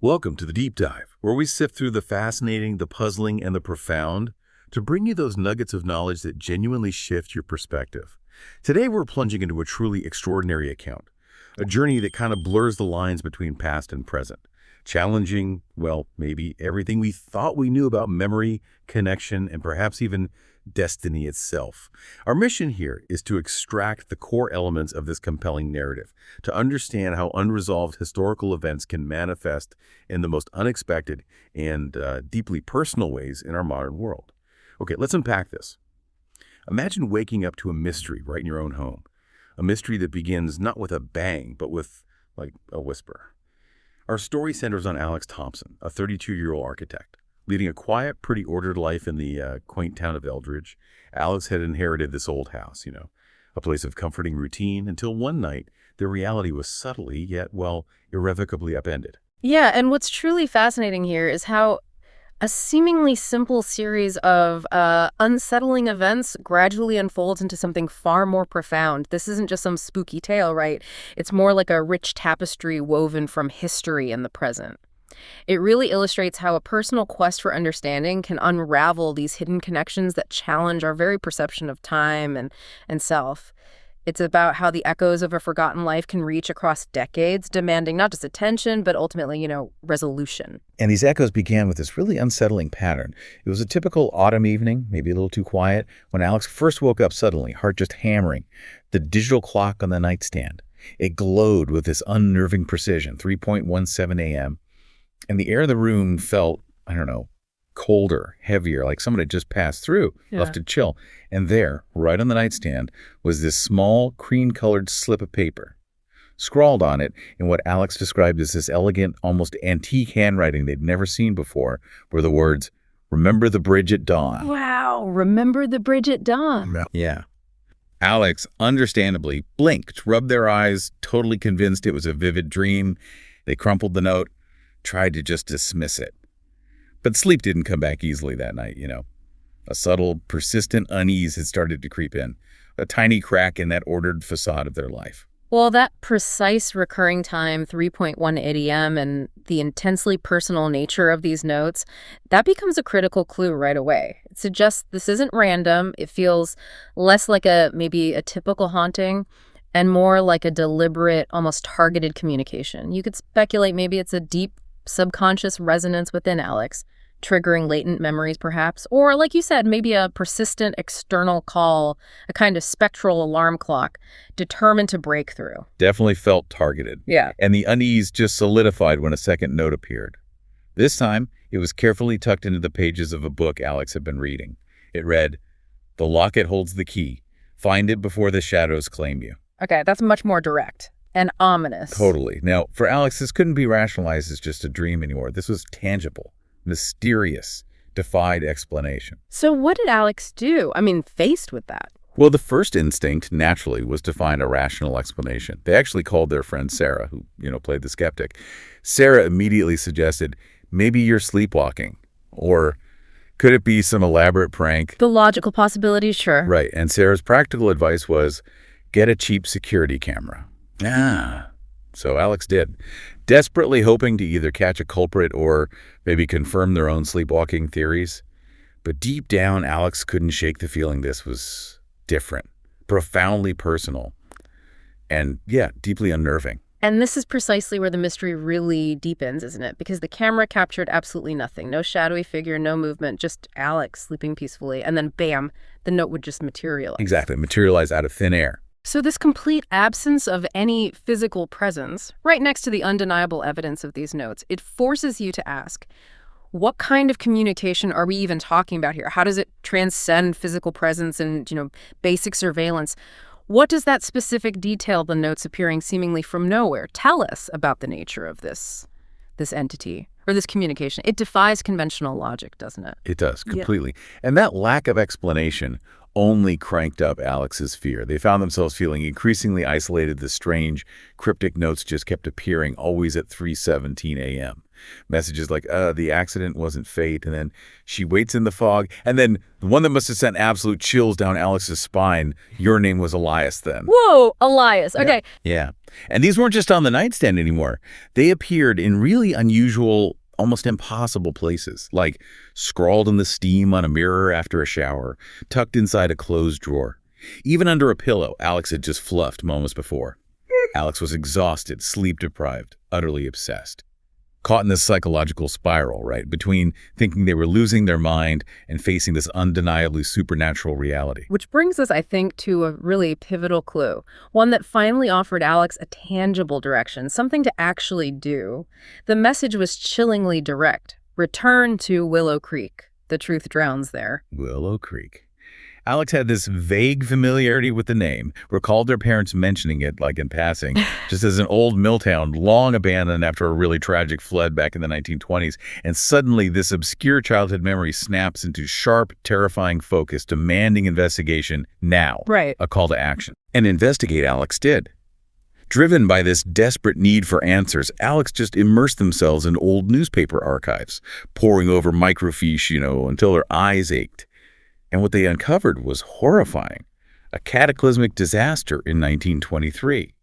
Welcome to the Deep Dive, where we sift through the fascinating, the puzzling, and the profound to bring you those nuggets of knowledge that genuinely shift your perspective. Today, we're plunging into a truly extraordinary account, a journey that kind of blurs the lines between past and present, challenging, well, maybe everything we thought we knew about memory, connection, and perhaps even destiny itself. Our mission here is to extract the core elements of this compelling narrative, to understand how unresolved historical events can manifest in the most unexpected and deeply personal ways in our modern world. Okay, let's unpack this. Imagine waking up to a mystery right in your own home, a mystery that begins not with a bang, but with, like, a whisper. Our story centers on Alex Thompson, a 32-year-old architect. Leading a quiet, pretty ordered life in the quaint town of Eldridge, Alex had inherited this old house, a place of comforting routine, until one night the reality was subtly, yet, well, irrevocably upended. Yeah, and what's truly fascinating here is how a seemingly simple series of unsettling events gradually unfolds into something far more profound. This isn't just some spooky tale, right? It's more like a rich tapestry woven from history and the present. It really illustrates how a personal quest for understanding can unravel these hidden connections that challenge our very perception of time and self. It's about how the echoes of a forgotten life can reach across decades, demanding not just attention, but ultimately, resolution. And these echoes began with this really unsettling pattern. It was a typical autumn evening, maybe a little too quiet, when Alex first woke up suddenly, heart just hammering. The digital clock on the nightstand. It glowed with this unnerving precision, 3:17 a.m., and the air in the room felt, colder, heavier, like someone had just passed through, left it chill. And there, right on the nightstand, was this small, cream-colored slip of paper. Scrawled on it, in what Alex described as this elegant, almost antique handwriting they'd never seen before, were the words, "Remember the bridge at dawn." Wow, remember the bridge at dawn. Yeah. Alex, understandably, blinked, rubbed their eyes, totally convinced it was a vivid dream. They crumpled the note, tried to just dismiss it. But sleep didn't come back easily that night, A subtle, persistent unease had started to creep in, a tiny crack in that ordered facade of their life. Well, that precise recurring time, 3:18 a.m., and the intensely personal nature of these notes, that becomes a critical clue right away. It suggests this isn't random. It feels less like maybe a typical haunting and more like a deliberate, almost targeted communication. You could speculate maybe it's a deep subconscious resonance within Alex, triggering latent memories perhaps, or like you said, maybe a persistent external call, a kind of spectral alarm clock, determined to break through. Definitely felt targeted. Yeah. And the unease just solidified when a second note appeared. This time, it was carefully tucked into the pages of a book Alex had been reading. It read, "The locket holds the key. Find it before the shadows claim you." Okay, that's much more direct and ominous. Totally. Now, for Alex, this couldn't be rationalized as just a dream anymore. This was tangible, mysterious, defied explanation. So what did Alex do? Faced with that? Well, the first instinct, naturally, was to find a rational explanation. They actually called their friend Sarah, who, played the skeptic. Sarah immediately suggested, maybe you're sleepwalking. Or could it be some elaborate prank? The logical possibilities, sure. Right. And Sarah's practical advice was, get a cheap security camera. So Alex did, desperately hoping to either catch a culprit or maybe confirm their own sleepwalking theories. But deep down, Alex couldn't shake the feeling this was different, profoundly personal, and, deeply unnerving. And this is precisely where the mystery really deepens, isn't it? Because the camera captured absolutely nothing. No shadowy figure, no movement, just Alex sleeping peacefully. And then, bam, the note would just materialize. Exactly, materialize out of thin air. So this complete absence of any physical presence, right next to the undeniable evidence of these notes, it forces you to ask, what kind of communication are we even talking about here? How does it transcend physical presence and, basic surveillance? What does that specific detail, the notes appearing seemingly from nowhere, tell us about the nature of this entity or this communication? It defies conventional logic, doesn't it? It does, completely. Yeah. And that lack of explanation only cranked up Alex's fear. They found themselves feeling increasingly isolated. The strange, cryptic notes just kept appearing, always at 3:17 a.m. Messages like, the accident wasn't fate, and then she waits in the fog, and then the one that must have sent absolute chills down Alex's spine, your name was Elias then. Whoa, Elias. Okay. Yeah. And these weren't just on the nightstand anymore. They appeared in really unusual, almost impossible places, like scrawled in the steam on a mirror after a shower, tucked inside a closed drawer. Even under a pillow Alex had just fluffed moments before. Alex was exhausted, sleep-deprived, utterly obsessed. Caught in this psychological spiral, right, between thinking they were losing their mind and facing this undeniably supernatural reality. Which brings us, I think, to a really pivotal clue, one that finally offered Alex a tangible direction, something to actually do. The message was chillingly direct. Return to Willow Creek. The truth drowns there. Willow Creek. Alex had this vague familiarity with the name, recalled their parents mentioning it, like in passing, just as an old mill town long abandoned after a really tragic flood back in the 1920s. And suddenly this obscure childhood memory snaps into sharp, terrifying focus, demanding investigation now. Right. A call to action. And investigate Alex did. Driven by this desperate need for answers, Alex just immersed themselves in old newspaper archives, poring over microfiche, until their eyes ached. And what they uncovered was horrifying. A cataclysmic disaster in 1923.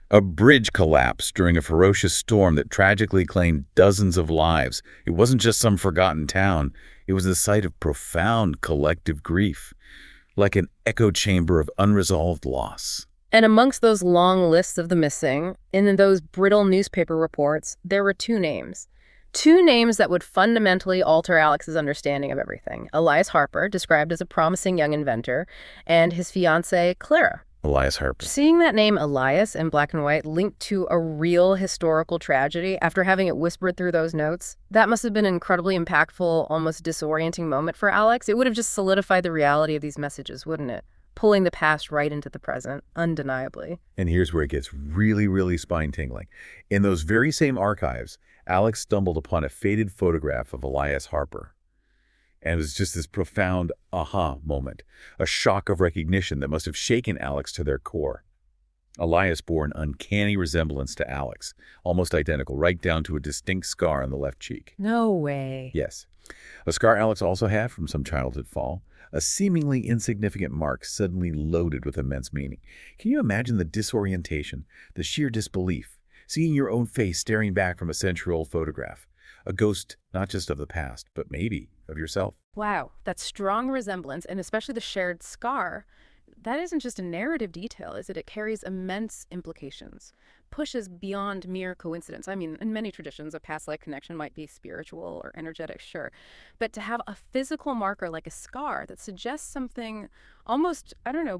A bridge collapsed during a ferocious storm that tragically claimed dozens of lives. It wasn't just some forgotten town. It was the site of profound collective grief, like an echo chamber of unresolved loss. And amongst those long lists of the missing, in those brittle newspaper reports, there were two names. Two names that would fundamentally alter Alex's understanding of everything. Elias Harper, described as a promising young inventor, and his fiancée, Clara. Elias Harper. Seeing that name Elias in black and white linked to a real historical tragedy after having it whispered through those notes, that must have been an incredibly impactful, almost disorienting moment for Alex. It would have just solidified the reality of these messages, wouldn't it? Pulling the past right into the present, undeniably. And here's where it gets really, really spine-tingling. In those very same archives, Alex stumbled upon a faded photograph of Elias Harper. And it was just this profound aha moment, a shock of recognition that must have shaken Alex to their core. Elias bore an uncanny resemblance to Alex, almost identical, right down to a distinct scar on the left cheek. No way. Yes. A scar Alex also had from some childhood fall, a seemingly insignificant mark suddenly loaded with immense meaning. Can you imagine the disorientation, the sheer disbelief, seeing your own face staring back from a century-old photograph? A ghost not just of the past, but maybe of yourself. Wow, that strong resemblance, and especially the shared scar, that isn't just a narrative detail, is it? It carries immense implications, pushes beyond mere coincidence. I mean, in many traditions, a past life connection might be spiritual or energetic, sure. But to have a physical marker like a scar that suggests something almost,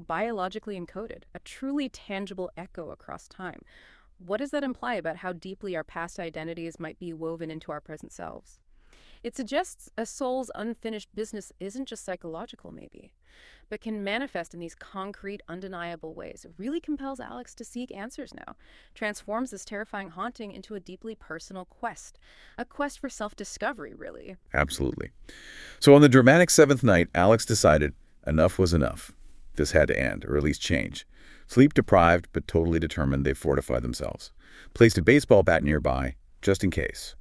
biologically encoded, a truly tangible echo across time. What does that imply about how deeply our past identities might be woven into our present selves? It suggests a soul's unfinished business isn't just psychological, maybe, but can manifest in these concrete, undeniable ways. It really compels Alex to seek answers now, transforms this terrifying haunting into a deeply personal quest, a quest for self-discovery, really. Absolutely. So on the dramatic seventh night, Alex decided enough was enough. This had to end, or at least change. Sleep-deprived, but totally determined, they fortified themselves, placed a baseball bat nearby, just in case,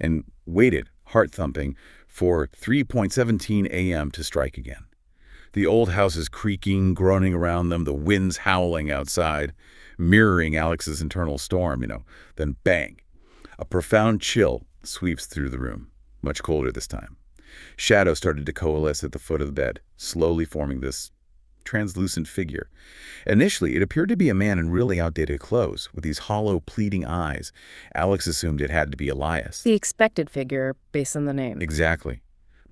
and waited, heart-thumping, for 3:17 a.m. to strike again. The old house is creaking, groaning around them, the winds howling outside, mirroring Alex's internal storm, Then bang, a profound chill sweeps through the room, much colder this time. Shadows started to coalesce at the foot of the bed, slowly forming this translucent figure. Initially, it appeared to be a man in really outdated clothes, with these hollow, pleading eyes. Alex assumed it had to be Elias. The expected figure, based on the name. Exactly.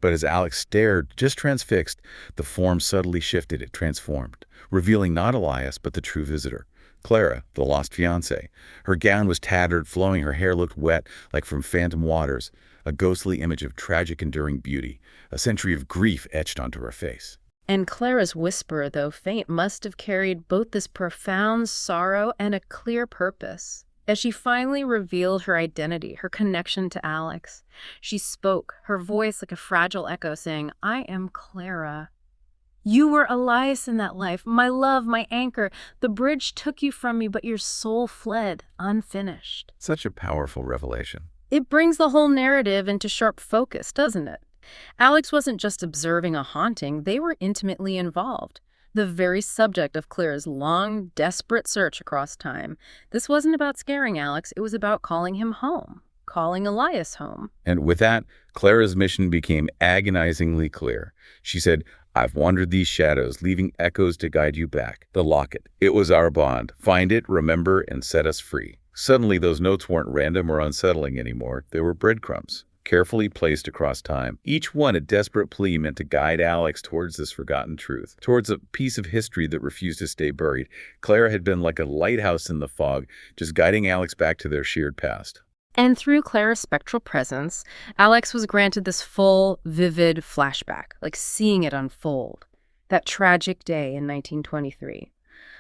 But as Alex stared, just transfixed, the form subtly shifted, it transformed, revealing not Elias, but the true visitor, Clara, the lost fiancée. Her gown was tattered, flowing, her hair looked wet, like from phantom waters, a ghostly image of tragic, enduring beauty, a century of grief etched onto her face. And Clara's whisper, though faint, must have carried both this profound sorrow and a clear purpose. As she finally revealed her identity, her connection to Alex, she spoke, her voice like a fragile echo, saying, "I am Clara." You were Elias in that life, my love, my anchor. The bridge took you from me, but your soul fled, unfinished. Such a powerful revelation. It brings the whole narrative into sharp focus, doesn't it? Alex wasn't just observing a haunting, they were intimately involved. The very subject of Claire's long, desperate search across time. This wasn't about scaring Alex, it was about calling him home, calling Elias home. And with that, Clara's mission became agonizingly clear. She said, "I've wandered these shadows, leaving echoes to guide you back. The locket. It was our bond. Find it, remember, and set us free." Suddenly, those notes weren't random or unsettling anymore. They were breadcrumbs, carefully placed across time. Each one a desperate plea meant to guide Alex towards this forgotten truth, towards a piece of history that refused to stay buried. Clara had been like a lighthouse in the fog, just guiding Alex back to their shared past. And through Clara's spectral presence, Alex was granted this full, vivid flashback, like seeing it unfold. That tragic day in 1923.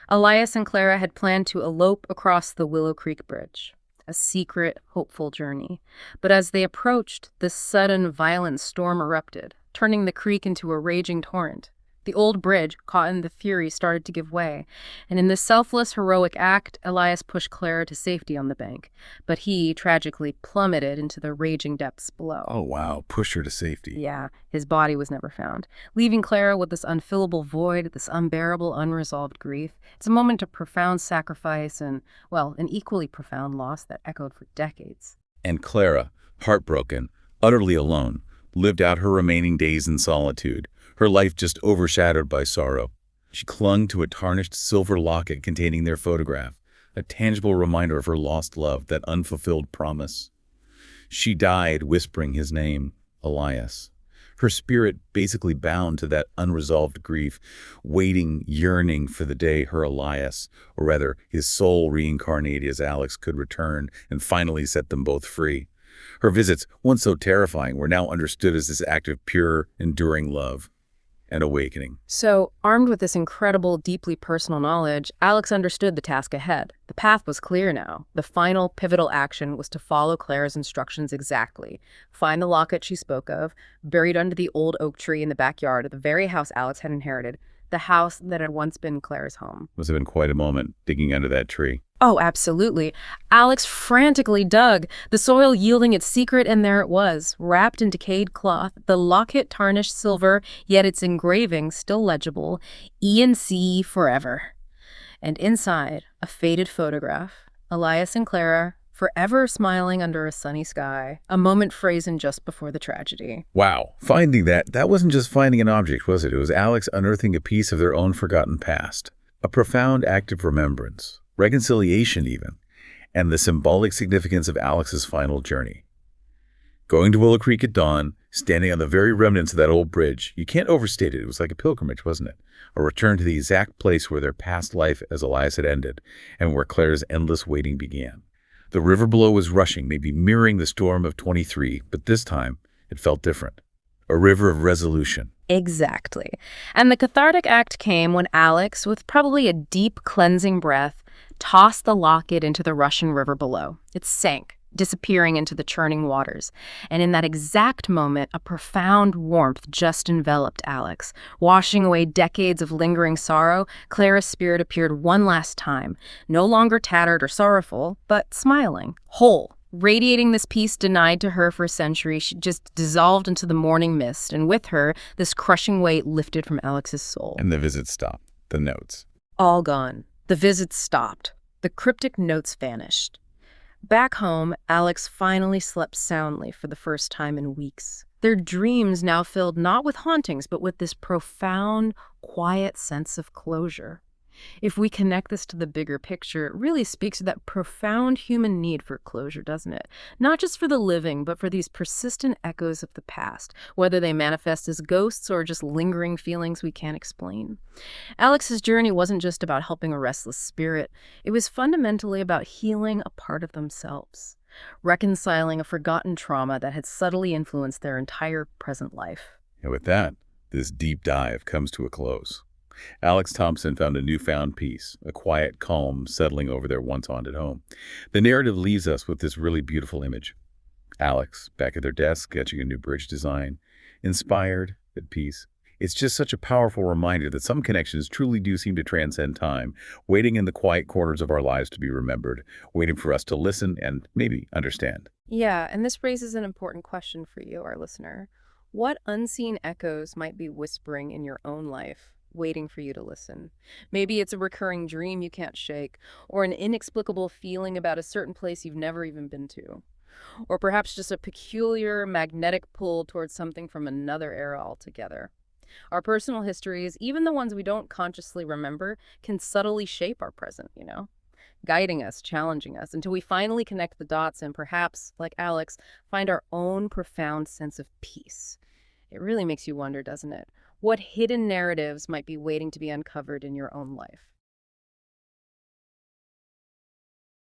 Elias and Clara had planned to elope across the Willow Creek Bridge, a secret, hopeful journey. But as they approached, this sudden, violent storm erupted, turning the creek into a raging torrent. The old bridge, caught in the fury, started to give way, and in this selfless, heroic act, Elias pushed Clara to safety on the bank, but he tragically plummeted into the raging depths below. Oh, wow. Pushed her to safety. Yeah, his body was never found, leaving Clara with this unfillable void, this unbearable, unresolved grief. It's a moment of profound sacrifice and, well, an equally profound loss that echoed for decades. And Clara, heartbroken, utterly alone, lived out her remaining days in solitude, her life just overshadowed by sorrow. She clung to a tarnished silver locket containing their photograph, a tangible reminder of her lost love, that unfulfilled promise. She died whispering his name, Elias. Her spirit basically bound to that unresolved grief, waiting, yearning for the day her Elias, or rather his soul reincarnated as Alex, could return and finally set them both free. Her visits, once so terrifying, were now understood as this act of pure, enduring love and awakening. So, armed with this incredible, deeply personal knowledge, Alex understood the task ahead. The path was clear now. The final, pivotal action was to follow Clara's instructions exactly. Find the locket she spoke of, buried under the old oak tree in the backyard of the very house Alex had inherited, the house that had once been Clara's home. Must have been quite a moment, digging under that tree. Oh, absolutely. Alex frantically dug, the soil yielding its secret, and there it was, wrapped in decayed cloth, the locket tarnished silver, yet its engraving still legible, E&C forever. And inside, a faded photograph, Elias and Clara, forever smiling under a sunny sky, a moment frozen just before the tragedy. Wow. Finding that wasn't just finding an object, was it? It was Alex unearthing a piece of their own forgotten past. A profound act of remembrance, reconciliation even, and the symbolic significance of Alex's final journey. Going to Willow Creek at dawn, standing on the very remnants of that old bridge, you can't overstate it. It was like a pilgrimage, wasn't it? A return to the exact place where their past life as Elias had ended, and where Clara's endless waiting began. The river below was rushing, maybe mirroring the storm of 23, but this time it felt different. A river of resolution. Exactly. And the cathartic act came when Alex, with probably a deep cleansing breath, tossed the locket into the rushing river below. It sank, disappearing into the churning waters. And in that exact moment, a profound warmth just enveloped Alex. Washing away decades of lingering sorrow, Clara's spirit appeared one last time, no longer tattered or sorrowful, but smiling, whole. Radiating this peace denied to her for a century, she just dissolved into the morning mist, and with her, this crushing weight lifted from Alex's soul. And the visit stopped. The notes. All gone. The visits stopped. The cryptic notes vanished. Back home, Alex finally slept soundly for the first time in weeks. Their dreams now filled not with hauntings, but with this profound, quiet sense of closure. If we connect this to the bigger picture, it really speaks to that profound human need for closure, doesn't it? Not just for the living, but for these persistent echoes of the past, whether they manifest as ghosts or just lingering feelings we can't explain. Alex's journey wasn't just about helping a restless spirit. It was fundamentally about healing a part of themselves, reconciling a forgotten trauma that had subtly influenced their entire present life. And with that, this deep dive comes to a close. Alex Thompson found a newfound peace, a quiet calm settling over their once haunted home. The narrative leaves us with this really beautiful image. Alex, back at their desk, sketching a new bridge design, inspired, at peace. It's just such a powerful reminder that some connections truly do seem to transcend time, waiting in the quiet corners of our lives to be remembered, waiting for us to listen and maybe understand. Yeah, and this raises an important question for you, our listener. What unseen echoes might be whispering in your own life, waiting for you to listen? Maybe it's a recurring dream you can't shake, or an inexplicable feeling about a certain place you've never even been to, or perhaps just a peculiar magnetic pull towards something from another era altogether. Our personal histories, even the ones we don't consciously remember, can subtly shape our present, guiding us, challenging us, until we finally connect the dots and perhaps, like Alex, find our own profound sense of peace. It really makes you wonder, doesn't it? What hidden narratives might be waiting to be uncovered in your own life?